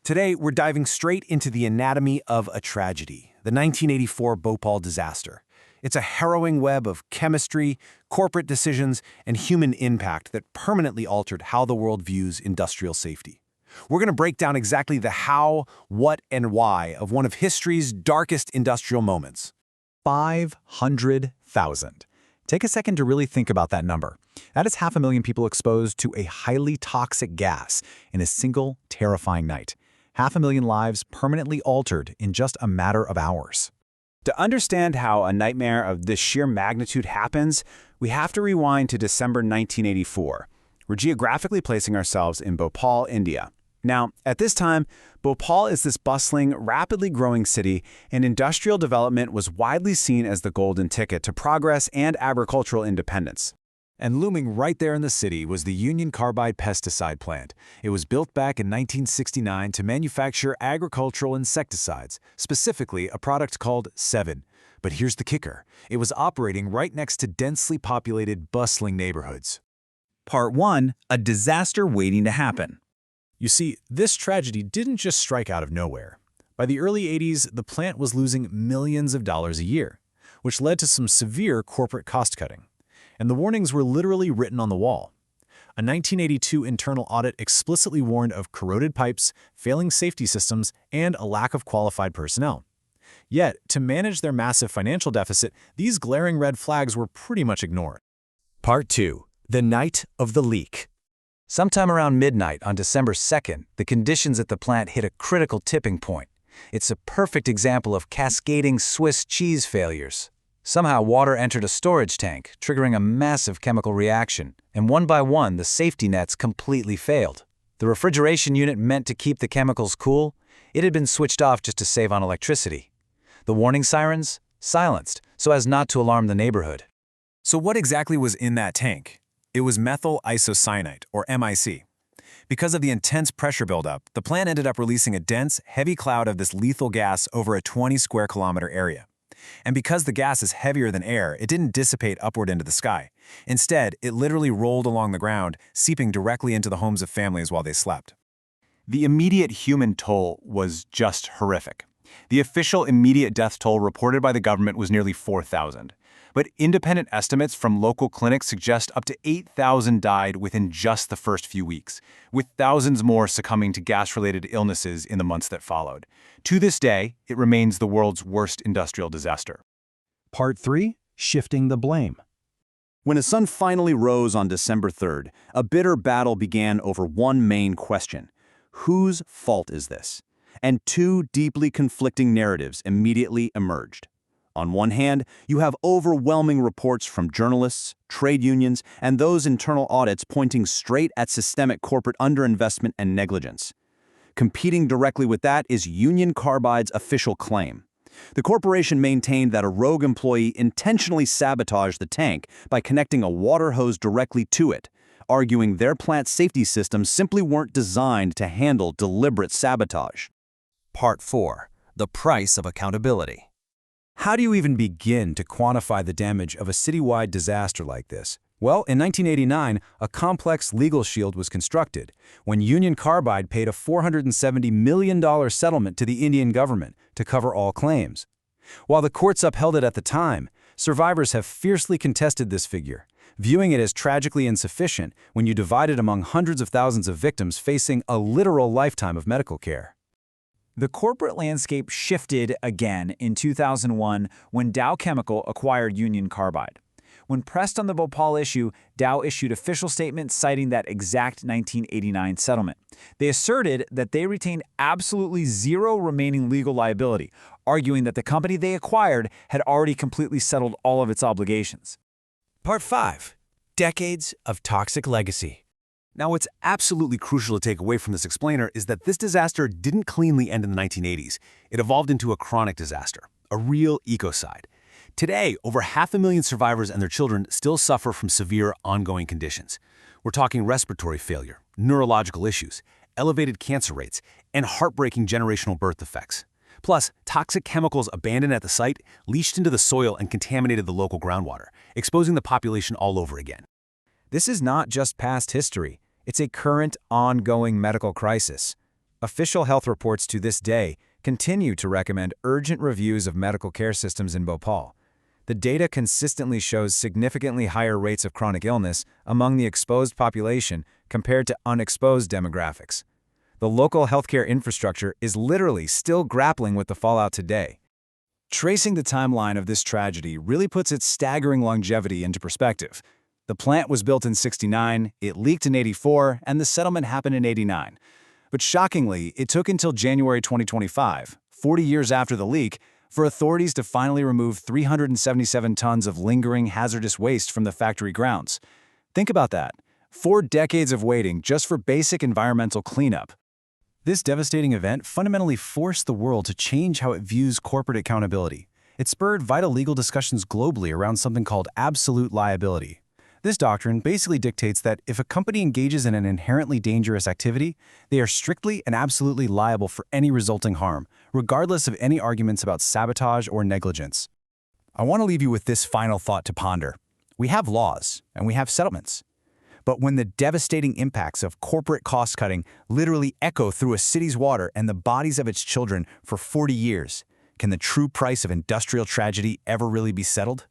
Today, we're diving straight into the anatomy of a tragedy, the 1984 Bhopal disaster. It's a harrowing web of chemistry, corporate decisions, and human impact that permanently altered how the world views industrial safety. We're going to break down exactly the how, what, and why of one of history's darkest industrial moments. 500,000. Take a second to really think about that number. That is 500,000 people exposed to a highly toxic gas in a single terrifying night. 500,000 lives permanently altered in just a matter of hours. To understand how a nightmare of this sheer magnitude happens, we have to rewind to December 1984. We're geographically placing ourselves in Bhopal, India. Now, at this time, Bhopal is this bustling, rapidly growing city, and industrial development was widely seen as the golden ticket to progress and agricultural independence. And looming right there in the city was the Union Carbide pesticide plant. It was built back in 1969 to manufacture agricultural insecticides, specifically a product called 7. But here's the kicker. It was operating right next to densely populated, bustling neighborhoods. Part 1. A disaster waiting to happen. You see, this tragedy didn't just strike out of nowhere. By the early 80s, the plant was losing millions of dollars a year, which led to some severe corporate cost-cutting. And the warnings were literally written on the wall. A 1982 internal audit explicitly warned of corroded pipes, failing safety systems, and a lack of qualified personnel. Yet, to manage their massive financial deficit, these glaring red flags were pretty much ignored. Part 2. The night of the leak. Sometime around midnight on December 2nd, the conditions at the plant hit a critical tipping point. It's a perfect example of cascading Swiss cheese failures. Somehow, water entered a storage tank, triggering a massive chemical reaction, and one by one, the safety nets completely failed. The refrigeration unit meant to keep the chemicals cool, it had been switched off just to save on electricity. The warning sirens? Silenced, so as not to alarm the neighborhood. So what exactly was in that tank? It was methyl isocyanate, or MIC. Because of the intense pressure buildup, the plant ended up releasing a dense, heavy cloud of this lethal gas over a 20 square kilometer area. And because the gas is heavier than air, it didn't dissipate upward into the sky. Instead, it literally rolled along the ground, seeping directly into the homes of families while they slept. The immediate human toll was just horrific. The official immediate death toll reported by the government was nearly 4,000. But independent estimates from local clinics suggest up to 8,000 died within just the first few weeks, with thousands more succumbing to gas-related illnesses in the months that followed. To this day, it remains the world's worst industrial disaster. Part 3. Shifting the blame. When the sun finally rose on December 3rd, a bitter battle began over one main question: whose fault is this? And two deeply conflicting narratives immediately emerged. On one hand, you have overwhelming reports from journalists, trade unions, and those internal audits pointing straight at systemic corporate underinvestment and negligence. Competing directly with that is Union Carbide's official claim. The corporation maintained that a rogue employee intentionally sabotaged the tank by connecting a water hose directly to it, arguing their plant safety systems simply weren't designed to handle deliberate sabotage. Part 4. The price of accountability. How do you even begin to quantify the damage of a citywide disaster like this? Well, in 1989, a complex legal shield was constructed when Union Carbide paid a $470 million settlement to the Indian government to cover all claims. While the courts upheld it at the time, survivors have fiercely contested this figure, viewing it as tragically insufficient when you divide it among hundreds of thousands of victims facing a literal lifetime of medical care. The corporate landscape shifted again in 2001 when Dow Chemical acquired Union Carbide. When pressed on the Bhopal issue, Dow issued official statements citing that exact 1989 settlement. They asserted that they retained absolutely zero remaining legal liability, arguing that the company they acquired had already completely settled all of its obligations. Part 5. Decades of toxic legacy. Now, what's absolutely crucial to take away from this explainer is that this disaster didn't cleanly end in the 1980s. It evolved into a chronic disaster, a real ecocide. Today, over 500,000 survivors and their children still suffer from severe ongoing conditions. We're talking respiratory failure, neurological issues, elevated cancer rates, and heartbreaking generational birth defects. Plus, toxic chemicals abandoned at the site leached into the soil and contaminated the local groundwater, exposing the population all over again. This is not just past history. It's a current, ongoing medical crisis. Official health reports to this day continue to recommend urgent reviews of medical care systems in Bhopal. The data consistently shows significantly higher rates of chronic illness among the exposed population compared to unexposed demographics. The local healthcare infrastructure is literally still grappling with the fallout today. Tracing the timeline of this tragedy really puts its staggering longevity into perspective. The plant was built in '69, it leaked in '84, and the settlement happened in '89. But shockingly, it took until January 2025, 40 years after the leak, for authorities to finally remove 377 tons of lingering hazardous waste from the factory grounds. Think about that. 4 decades of waiting just for basic environmental cleanup. This devastating event fundamentally forced the world to change how it views corporate accountability. It spurred vital legal discussions globally around something called absolute liability. This doctrine basically dictates that if a company engages in an inherently dangerous activity, they are strictly and absolutely liable for any resulting harm, regardless of any arguments about sabotage or negligence. I want to leave you with this final thought to ponder. We have laws, and we have settlements. But when the devastating impacts of corporate cost-cutting literally echo through a city's water and the bodies of its children for 40 years, can the true price of industrial tragedy ever really be settled?